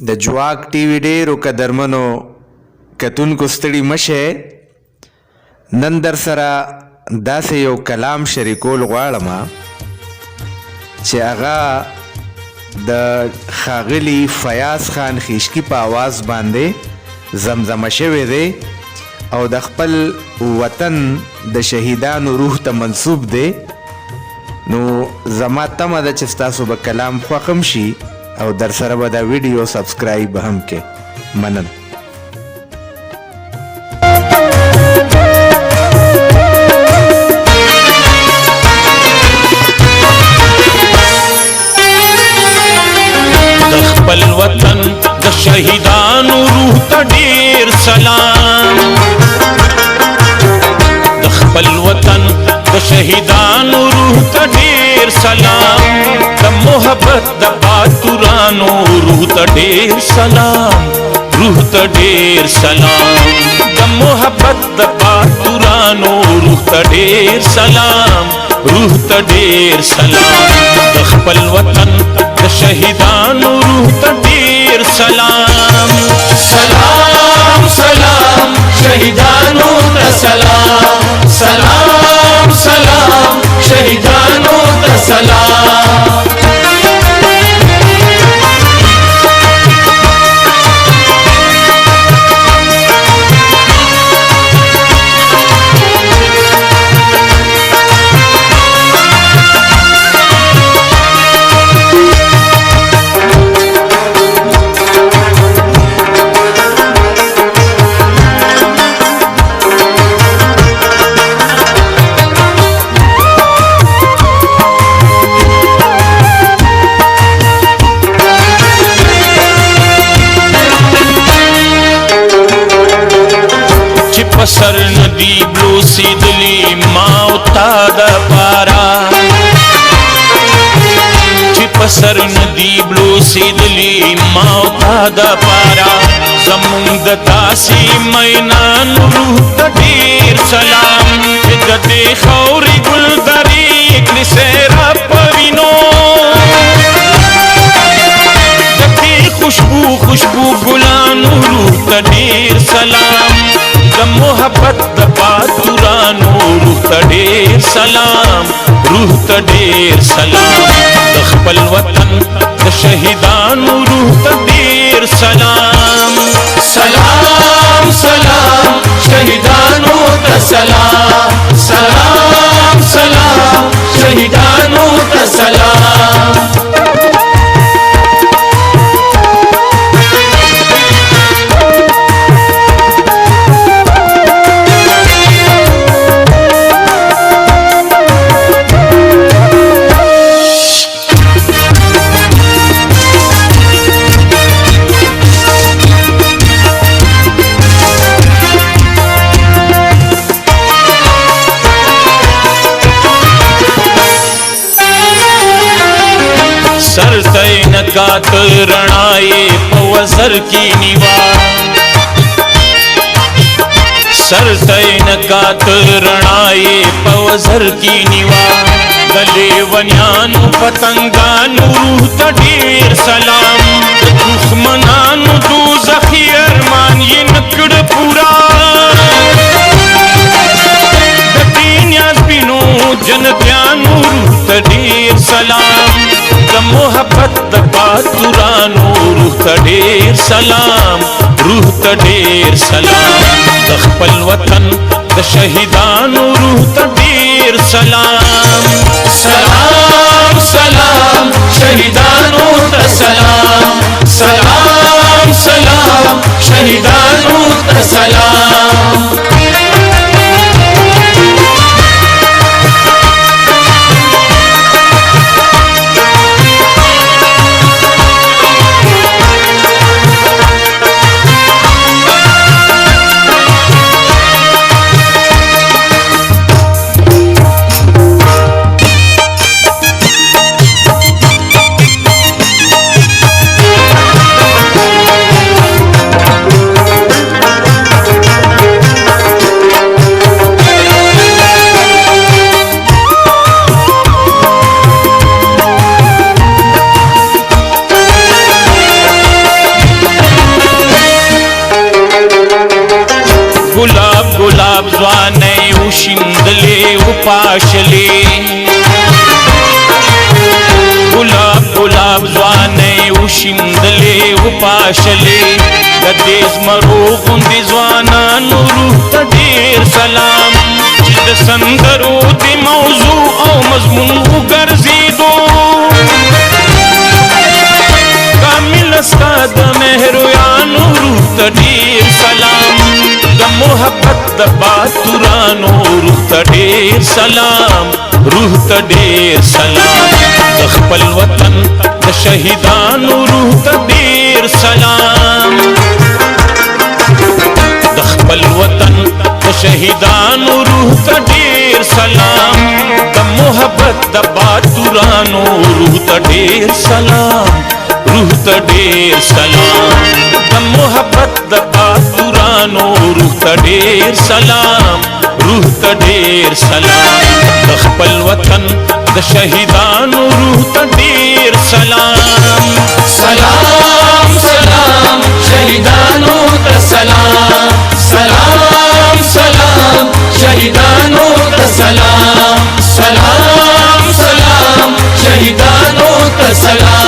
د جواک ټي وي ډیرو قدرمنو کتونکو ستړي مشه. نن در سره داسې یو کلام شریکول غواړم چې هغه د ښاغلي فیاض خان خیشکی په آواز باندې زمزمه شوی دی او د خپل وطن د شهیدانو روح ته منسوب دی. نو زما تمه ده چې ستاسو به کلام خوښ هم شي او در سره به دا ویډیو سبسکرایب هم کې. مننه. د خپل وطن د شهیدانو روح ته ډیر سلام. د خپل وطن د شهیدانو روح ته ډیر سلام. د محبت د باتورانو روح ته ډیر سلام. روح ته ډیر سلام. د محبت د باتورانو روح ته ډیر سلام. روح ته ډیر سلام. د خپل وطن د شهیدانو روح ته ډیر سلام. سلام سلام شهیدانو ته سلام. سلام سلام شهیدانو ته سلام. سر ندی بلوسی دلی ماو تا دا پارا. چی پسر ندی بلوسی دلی ماو تا دا پارا. زمون د تاسی مینان روح تا ډیر سلام. ددی خوری گل دری اکلی سیرا پوینو. ددی خوشبو خوشبو گلانو روح تا ډیر سلام. د محبت د باتورانو روح ته ډیر سلام. روح ته ډیر سلام. د خپل وطن د شهیدانو روح ته ډیر سلام. سلام سلام شهیدانو ته سلام. سلام سلام شهیدانو ته سلام. سر ته نکات رڼایې په وزر کې نیوا. سر ته نکات رڼایې په وزر کې نیوا. د لیونیانو پتنګانو روح ته ډیر سلام. د دښمنانو دوزخي ارمان یې نکړ پورا. د دین یاسپینو جنتیانو روح ته ډیر سلام. د محبت د باتورانو روح ته ډیر سلام. روح ته ډیر سلام. د خپل وطن د شهیدانو روح ته ډیر سلام. سلام سلام شهیدانو ته سلام. سلام سلام شهیدانو ته سلام. ګلاب ځوانۍ وشیندلې وپاشلې ګلاب ځوانۍ وشیندلې وپاشلې د دې زمرو غوندې ځوانانو روح ته ډېر سلام چې د سندرو د موضوع او مضمون وګرځېدو کامل ستا د مهرویانو روح ته ډېر سلام د محبت د باتورانو روح ته ډېر سلام روح ته ډېر سلام د خپل وطن د شهیدانو روح ته ډېر سلام د خپل وطن د شهیدانو روح ته ډېر سلام د محبت د باتورانو روح ته ډېر سلام روح ته ډېر سلام د محبت د باتورانو روح ته ډېر سلام روح ته ډېر سلام د خپل وطن د شهیدانو روح ته ډېر سلام سلام سلام شهیدانو ته سلام سلام سلام شهیدانو ته سلام سلام سلام شهیدانو ته سلام